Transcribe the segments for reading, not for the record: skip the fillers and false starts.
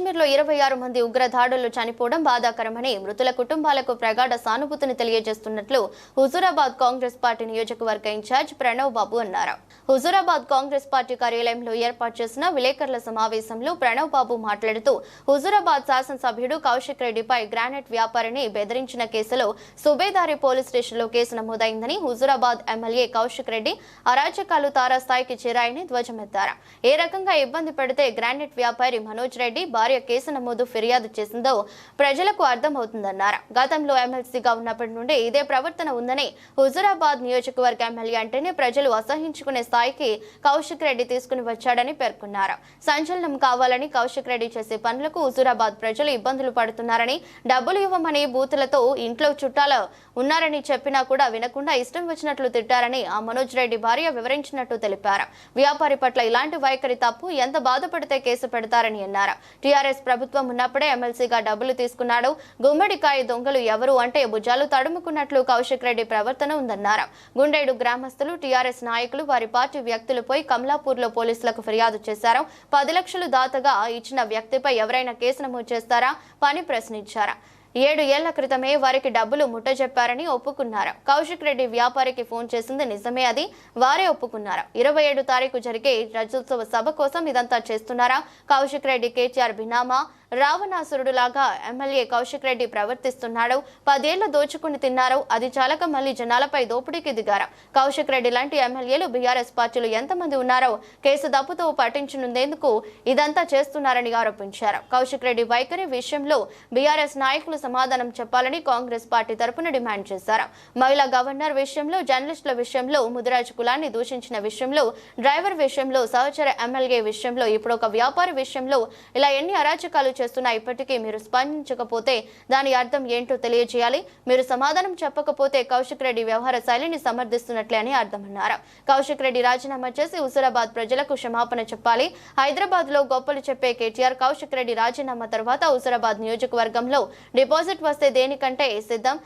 కాశ్మీర్లో 26 మంది ఉగ్రదాడులు చనిపోవడం బాధాకరమని మృతుల కుటుంబాలకు ప్రగాఢ సానుభూతిని తెలియజేస్తున్నట్లు హుజూరాబాద్ కాంగ్రెస్ పార్టీ నియోజకవర్గ ఇన్ఛార్జ్ ప్రణవ్ బాబు అన్నారు. హుజూరాబాద్ కాంగ్రెస్ పార్టీ కార్యాలయంలో ఏర్పాటు చేసిన విలేకరుల సమావేశంలో ప్రణవ్ బాబు మాట్లాడుతూ హుజూరాబాద్ శాసనసభ్యుడు కౌశిక్ రెడ్డిపై గ్రానైట్ వ్యాపారిని బెదిరించిన కేసులో సుబేదారి పోలీస్ స్టేషన్లో కేసు నమోదైందని, హుజూరాబాద్ ఎమ్మెల్యే కౌశిక్ రెడ్డి అరాచకాలు తారాస్థాయికి చేరాయని ధ్వజమెత్తారు. ఏ రకంగా ఇబ్బంది పెడితే గ్రానైట్ వ్యాపారి మనోజ్ రెడ్డి భార్య కేసు నమోదు ఫిర్యాదు చేసిందో ప్రజలకు అర్థమవుతుందన్నారు. గతంలో ఎమ్మెల్సీగా ఉన్నప్పటి నుండి ఇదే ప్రవర్తన ఉందని, హుజూరాబాద్ నియోజకవర్గ ఎమ్మెల్యే అంటేనే ప్రజలు అసహించుకునే స్థాయికి కౌశిక్ రెడ్డి తీసుకుని వచ్చాడని పేర్కొన్నారు. సంచలనం కావాలని కౌశిక్ రెడ్డి చేసే పనులకు హుజూరాబాద్ ప్రజలు ఇబ్బందులు పడుతున్నారని, డబ్బులు ఇవ్వమని బూతులతో ఇంట్లో చుట్టాలు ఉన్నారని చెప్పినా కూడా వినకుండా ఇష్టం వచ్చినట్లు తిట్టారని ఆ మనోజ్ రెడ్డి భార్య వివరించినట్టు తెలిపారు. వ్యాపారి పట్ల ఇలాంటి వైఖరి తప్పు, ఎంత బాధపడితే కేసు పెడతారని అన్నారు. టీఆర్ఎస్ ప్రభుత్వం ఉన్నప్పుడే ఎమ్మెల్సీగా డబ్బులు తీసుకున్నాడు. గుమ్మడికాయ దొంగలు ఎవరు అంటే భుజాలు తడుముకున్నట్లు కౌశిక్ రెడ్డి ప్రవర్తన ఉందన్నారు. గుండేడు గ్రామస్తులు, టీఆర్ఎస్ నాయకులు, వారి పార్టీ వ్యక్తులపై కమలాపూర్లో పోలీసులకు ఫిర్యాదు చేశారు. 10 లక్షలు దాతగా ఇచ్చిన వ్యక్తిపై ఎవరైనా కేసు నమోదు చేస్తారా అని ప్రశ్నించారు. 7 ఏళ్ల క్రితమే వారికి డబ్బులు ముట్టజెప్పారని ఒప్పుకున్నారు. కౌశిక్ రెడ్డి వ్యాపారికి ఫోన్ చేసింది నిజమే, అది వారే ఒప్పుకున్నారు. 27 తారీఖు జరిగే రజోత్సవ సభ కోసం ఇదంతా చేస్తున్నారా? కౌశిక్ రెడ్డి కేటీఆర్ బినామా రావణాసురుడులాగా ఎమ్మెల్యే కౌశిక్ రెడ్డి ప్రవర్తిస్తున్నాడు. 10 ఏళ్లు దోచుకుని తిన్నారు. అది చాలక మళ్లీ జనాలపై దోపిడీకి దిగారు. కౌశిక్ రెడ్డి లాంటి ఎమ్మెల్యేలు బీఆర్ఎస్ పార్టీలో ఎంతమంది ఉన్నారో కేసు దప్పుతో పట్టించునందుకు ఇదంతా చేస్తున్నారని ఆరోపించారు. కౌశిక్ రెడ్డి వైఖరి విషయంలో బీఆర్ఎస్ నాయకులు సమాధానం చెప్పాలని కాంగ్రెస్ పార్టీ తరపున డిమాండ్ చేశారు. మహిళా గవర్నర్ విషయంలో, జర్నలిస్టుల విషయంలో, ముదిరాజ్ కులాన్ని దూషించిన విషయంలో, డ్రైవర్ విషయంలో, సహచర ఎమ్మెల్యే విషయంలో, ఇప్పుడు ఒక వ్యాపారి విషయంలో ఇలా ఎన్ని అరాచకాలు చేస్తున్నా ఇప్పటికీ మీరు స్పందించకపోతే దాని అర్థం ఏంటో తెలియజేయాలి. మీరు సమాధానం చెప్పకపోతే కౌశిక్ రెడ్డి వ్యవహార శైలిని సమర్థిస్తున్నట్లే అని అర్థమన్నారు. కౌశిక్ రెడ్డి రాజీనామా చేసి హుజూరాబాద్ ప్రజలకు క్షమాపణ చెప్పాలి. హైదరాబాద్ లో గొప్పలు చెప్పే కేటీఆర్ కౌశిక్ రెడ్డి రాజీనామా తర్వాత హుజూరాబాద్ నియోజకవర్గంలో డిపాజిట్ వస్తే దేనికంటే సిద్ధం.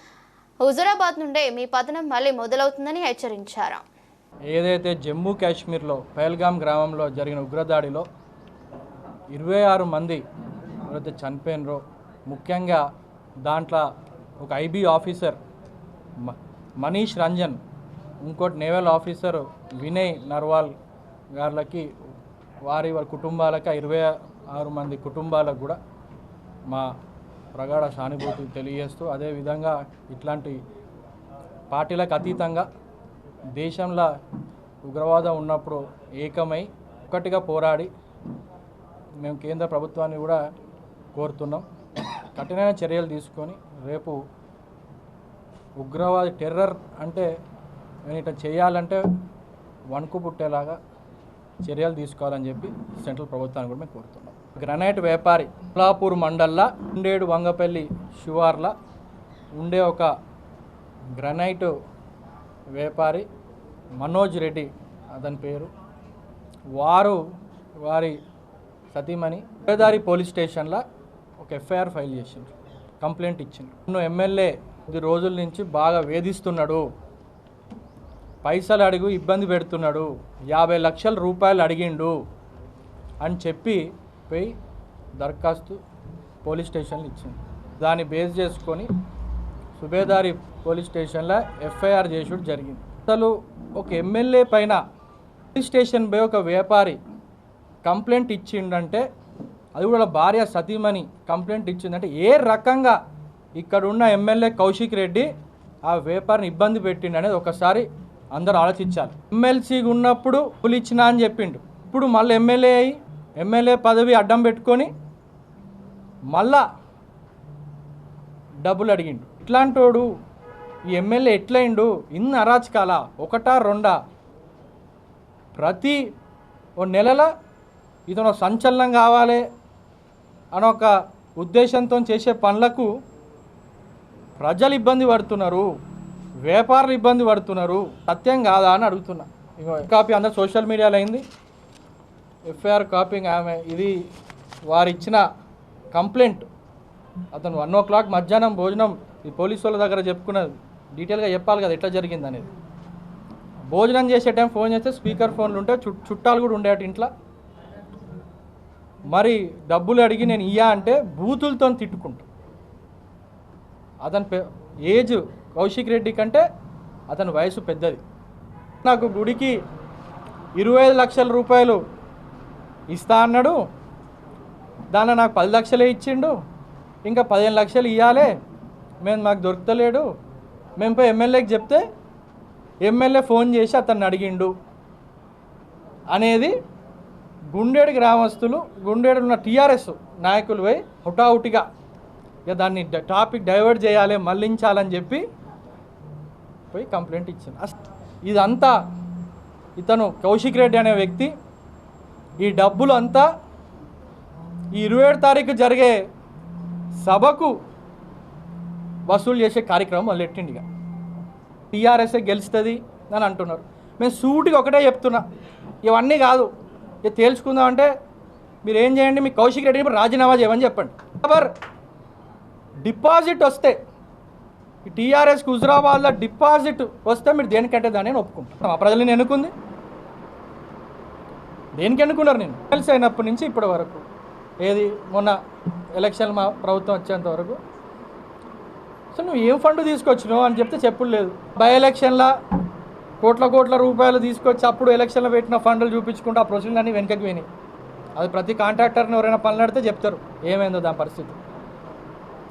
హుజూరాబాద్ నుండే మీ పతనం మళ్ళీ మొదలవుతుందని హెచ్చరించారు. ఏదైతే జమ్మూ కాశ్మీర్లో పహల్గామ్ గ్రామంలో జరిగిన ఉగ్రదాడిలో 26 మంది ఎవరైతే చనిపోయినరో, ముఖ్యంగా దాంట్లో ఒక ఐబీ ఆఫీసర్ మనీష్ రంజన్, ఇంకోటి నేవల్ ఆఫీసర్ వినయ్ నర్వాల్ గారికి, వారి కుటుంబాలకు 26 మంది కుటుంబాలకు కూడా మా ప్రగాఢ సానుభూతి తెలియజేస్తూ, అదేవిధంగా ఇట్లాంటి పార్టీలకు అతీతంగా దేశంలో ఉగ్రవాదం ఉన్నప్పుడు ఏకమై ఒక్కటిగా పోరాడి మేము కేంద్ర ప్రభుత్వాన్ని కూడా కోరుతున్నాం. కఠినమైన చర్యలు తీసుకొని రేపు ఉగ్రవాది టెర్రర్ అంటే ఇట్లా చేయాలంటే వణుకు పుట్టేలాగా చర్యలు తీసుకోవాలని చెప్పి సెంట్రల్ ప్రభుత్వాన్ని కూడా మేము కోరుతున్నాం. గ్రనైట్ వ్యాపారి కమలాపూర్ మండల్లో ఉండేడు వంగపల్లి శివార్ల ఉండే ఒక గ్రనైట్ వ్యాపారి మనోజ్ రెడ్డి అతని పేరు, వారి సతీమణి సుబేదారి పోలీస్ స్టేషన్లో ఒక ఎఫ్ఐఆర్ ఫైల్ చేసిండ్రు, కంప్లైంట్ ఇచ్చిండ్రు. ఎమ్మెల్యే 10 రోజుల నుంచి బాగా వేధిస్తున్నాడు, పైసలు అడిగి ఇబ్బంది పెడుతున్నాడు, 50 లక్షల రూపాయలు అడిగిండు అని చెప్పి పోయి దరఖాస్తు పోలీస్ స్టేషన్లో ఇచ్చింది. దాన్ని బేస్ చేసుకొని సుబేదారి పోలీస్ స్టేషన్లో ఎఫ్ఐఆర్ చేసుడు జరిగింది. అసలు ఒక ఎమ్మెల్యే పైన పోలీస్ స్టేషన్ పోయి ఒక వ్యాపారి కంప్లైంట్ ఇచ్చిండంటే, అది కూడా భార్య సతీమణి కంప్లైంట్ ఇచ్చిందంటే, ఏ రకంగా ఇక్కడ ఉన్న ఎమ్మెల్యే కౌశిక్ రెడ్డి ఆ వ్యాపారిని ఇబ్బంది పెట్టిండు అనేది ఒకసారి అందరూ ఆలోచించాలి. ఎమ్మెల్సీగా ఉన్నప్పుడు డబ్బులు ఇచ్చినా అని చెప్పిండు, ఇప్పుడు మళ్ళీ ఎమ్మెల్యే పదవి అడ్డం పెట్టుకొని మళ్ళా డబ్బులు అడిగిండు. ఇట్లాంటోడు ఈ ఎమ్మెల్యే ఎట్లయిండు? ఇన్ని అరాచకాల, ఒకటా రెండా? ప్రతి నెలలో ఇతను సంచలనం కావాలి అనొక ఉద్దేశంతో చేసే పనులకు ప్రజలు ఇబ్బంది పడుతున్నారు, వ్యాపారులు ఇబ్బంది పడుతున్నారు. సత్యం కాదా అని అడుగుతున్నా. కాపీ అందరు సోషల్ మీడియాలో అయింది, ఎఫ్ఐఆర్ కాపీంగ్ ఆమె, ఇది వారు ఇచ్చిన కంప్లైంట్. అతను 1 o'clock మధ్యాహ్నం భోజనం ఈ పోలీసు వాళ్ళ దగ్గర చెప్పుకున్నది, డీటెయిల్గా చెప్పాలి కదా ఎట్లా జరిగింది అనేది. భోజనం చేసే టైం ఫోన్ చేస్తే స్పీకర్ ఫోన్లు ఉంటే చుట్టాలు కూడా ఉండేట ఇంట్లో. మరి డబ్బులు అడిగి నేను ఇయ్యా అంటే బూతులతో తిట్టుకుంటా. అతని ఏజ్ కౌశిక్ రెడ్డి కంటే అతని వయసు పెద్దది. నాకు గుడికి 25 లక్షల రూపాయలు ఇస్తా అన్నాడు, దానిలో నాకు 10 లక్షలే ఇచ్చిండు, ఇంకా 15 లక్షలు ఇవ్వాలి, మాకు దొరకలేడు. మేము పోయి ఎమ్మెల్యేకి చెప్తే ఎమ్మెల్యే ఫోన్ చేసి అతన్ని అడిగిండు అనేది గుండేడు గ్రామస్తులు, గుండేడు ఉన్న టీఆర్ఎస్ నాయకులు పోయి హుటాహుటిగా ఇక దాన్ని టాపిక్ డైవర్ట్ చేయాలి, మళ్లించాలని చెప్పి పోయి కంప్లైంట్ ఇచ్చింది. ఇదంతా ఇతను కౌశిక్ రెడ్డి అనే వ్యక్తి ఈ డబ్బులు అంతా ఈ 27 తారీఖు జరిగే సభకు వసూలు చేసే కార్యక్రమం మొదలెట్టిండిగా. టీఆర్ఎస్ఏ గెలుస్తుంది అని అంటున్నారు. మేము సూటిగా ఒకటే చెప్తున్నా, ఇవన్నీ కాదు, ఇక తేల్చుకుందామంటే మీరు ఏం చేయండి, మీ కౌశిక్ రెడ్డిని రాజీనామా చేయమని చెప్పండి. డిపాజిట్ వస్తే ఈ టీఆర్ఎస్కి హుజురాబాద్లో డిపాజిట్ వస్తే మీరు దేనికంటే దాన్ని నేను ఒప్పుకుంటాను. ఆ ప్రజలు నేను ఎన్నుకుంది దేనికి ఎన్నుకున్నారు? నేను ఎమ్మెల్సీ అయినప్పటి నుంచి ఇప్పటి వరకు, ఏది మొన్న ఎలక్షన్ మా ప్రభుత్వం వచ్చేంత వరకు అసలు నువ్వు ఏం ఫండ్ తీసుకొచ్చినావు అని చెప్తే చెప్పుడు లేదు. బై ఎలక్షన్లో కోట్ల రూపాయలు తీసుకొచ్చి అప్పుడు ఎలక్షన్లో పెట్టిన ఫండ్లు చూపించుకుంటూ ఆ ప్రొసీజర్ అన్నీ వెనకకి పోయినాయి. అది ప్రతి కాంట్రాక్టర్ని ఎవరైనా పనులు నడితే చెప్తారు ఏమైందో దాని పరిస్థితి.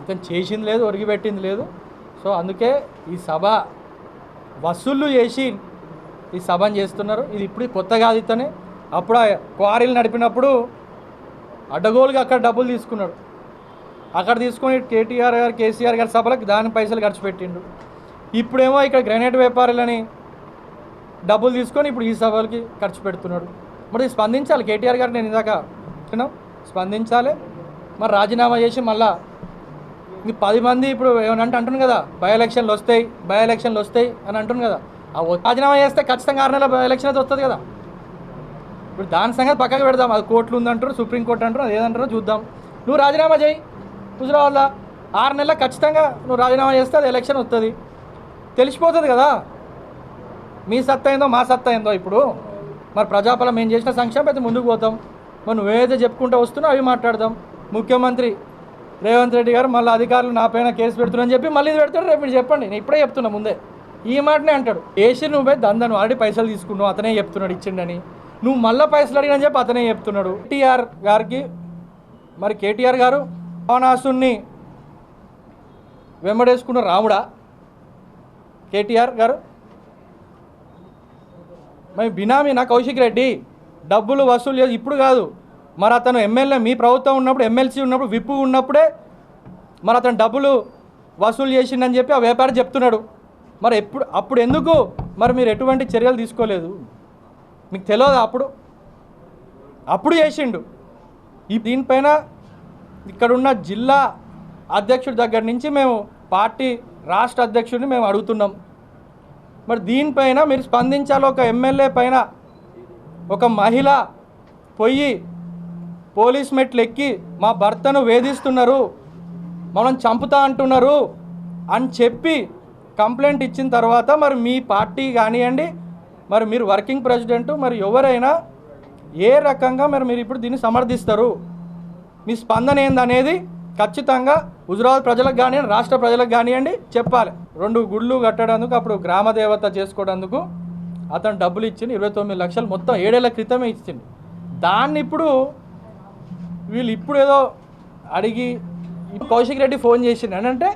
ఇతను చేసింది లేదు, ఒరిగి పెట్టింది లేదు. సో అందుకే ఈ సభ వసూళ్ళు చేసి ఈ సభను చేస్తున్నారు. ఇది ఇప్పుడు కొత్త కాదు. ఇతనే అప్పుడు క్వారీలు నడిపినప్పుడు అడ్డగోలుగా అక్కడ డబ్బులు తీసుకున్నాడు. అక్కడ తీసుకొని కేటీఆర్ గారు, కేసీఆర్ గారి సభలకు దాని పైసలు ఖర్చు పెట్టిండు. ఇప్పుడేమో ఇక్కడ గ్రెనేడ్ వ్యాపారులని డబ్బులు తీసుకొని ఇప్పుడు ఈ సభలకి ఖర్చు పెడుతున్నాడు. మరి స్పందించాలి కేటీఆర్ గారు. నేను ఇందాక స్పందించాలి. మరి రాజీనామా చేసి మళ్ళా 10 మంది ఇప్పుడు ఏమనంటే అంటున్నాను కదా, బై ఎలక్షన్లు వస్తాయి అని అంటున్నాను కదా. ఆ రాజీనామా చేస్తే ఖచ్చితంగా 6 నెలల బై ఎలక్షన్ అయితే వస్తుంది కదా. ఇప్పుడు దాని సంగతి పక్కకు పెడదాం. అది కోర్టులు ఉందంటారు, సుప్రీంకోర్టు అంటారు, అది ఏదంటారో చూద్దాం. నువ్వు రాజీనామా చేయి హుజురాబాద్లో, 6 నెలలకు ఖచ్చితంగా నువ్వు రాజీనామా చేస్తే అది ఎలక్షన్ వస్తుంది, తెలిసిపోతుంది కదా మీ సత్తా ఏందో మా సత్తా ఏందో. ఇప్పుడు మరి ప్రజాపాలన మేము చేసిన సంక్షేమం అయితే ముందుకు పోతాం. మరి నువ్వేదైతే చెప్పుకుంటూ వస్తున్నావు అవి మాట్లాడదాం. ముఖ్యమంత్రి రేవంత్ రెడ్డి గారు మళ్ళీ అధికారులు నా పైన కేసు పెడుతున్నారని చెప్పి మళ్ళీ ఇది పెడతాడు. రేపు మీరు చెప్పండి, నేను ఇప్పుడే చెప్తున్నా, ముందే ఈ మాటనే అంటాడు. ఏసీ నువ్వే దందను ఆల్రెడీ పైసలు తీసుకున్నావు, అతనే చెప్తున్నాడు ఇచ్చిండని. నువ్వు మళ్ళీ పైసలు అడిగినని చెప్పి అతనే చెప్తున్నాడు. కేటీఆర్ గారికి మరి కేటీఆర్ గారు పవనాసుని వెంబడేసుకున్న రాముడా కేటీఆర్ గారు? మరి బినామీ నా కౌశిక్ రెడ్డి డబ్బులు వసూలు చేసి ఇప్పుడు కాదు, మరి అతను ఎమ్మెల్యే మీ ప్రభుత్వం ఉన్నప్పుడు, ఎమ్మెల్సీ ఉన్నప్పుడు, విప్పు ఉన్నప్పుడే మరి అతను డబ్బులు వసూలు చేసిండని చెప్పి ఆ వ్యాపారి చెప్తున్నాడు. మరి అప్పుడు ఎందుకు మరి మీరు ఎటువంటి చర్యలు తీసుకోలేదు? మీకు తెలియదు? అప్పుడు చేసిండు. దీనిపైన ఇక్కడున్న జిల్లా అధ్యక్షుడి దగ్గర నుంచి మేము పార్టీ రాష్ట్ర అధ్యక్షుడిని మేము అడుగుతున్నాం. మరి దీనిపైన మీరు స్పందించాలి. ఒక ఎమ్మెల్యే పైన ఒక మహిళ పోయి పోలీస్ మెట్లు ఎక్కి మా భర్తను వేధిస్తున్నారు, మనం చంపుతా అంటున్నారు అని చెప్పి కంప్లైంట్ ఇచ్చిన తర్వాత మరి మీ పార్టీ కానివ్వండి, మరి మీరు వర్కింగ్ ప్రెసిడెంట్, మరి ఎవరైనా ఏ రకంగా మీరు ఇప్పుడు దీన్ని సమర్థిస్తారు? మీ స్పందన ఏందనేది ఖచ్చితంగా హుజురాబాద్ ప్రజలకు కానివ్వండి, రాష్ట్ర ప్రజలకు కానివ్వండి చెప్పాలి. 2 గుళ్ళు కట్టడానికి, అప్పుడు గ్రామదేవత చేసుకోవడానికి అతను డబ్బులు ఇచ్చింది 29 లక్షలు, మొత్తం 7 ఏళ్ల క్రితమే ఇచ్చింది. దాన్ని ఇప్పుడు వీళ్ళు ఏదో అడిగి కౌశిక్ రెడ్డి ఫోన్ చేసిండు అని అంటే,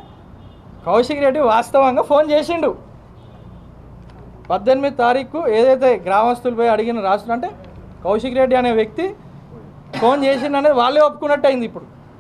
కౌశిక్ రెడ్డి వాస్తవంగా ఫోన్ చేసిండు 18 తారీఖు. ఏదైతే గ్రామస్తులు పోయి అడిగిన రాష్ట్రం అంటే కౌశిక్ రెడ్డి అనే వ్యక్తి ఫోన్ చేసిండు అనేది వాళ్ళే ఒప్పుకున్నట్టు అయింది ఇప్పుడు.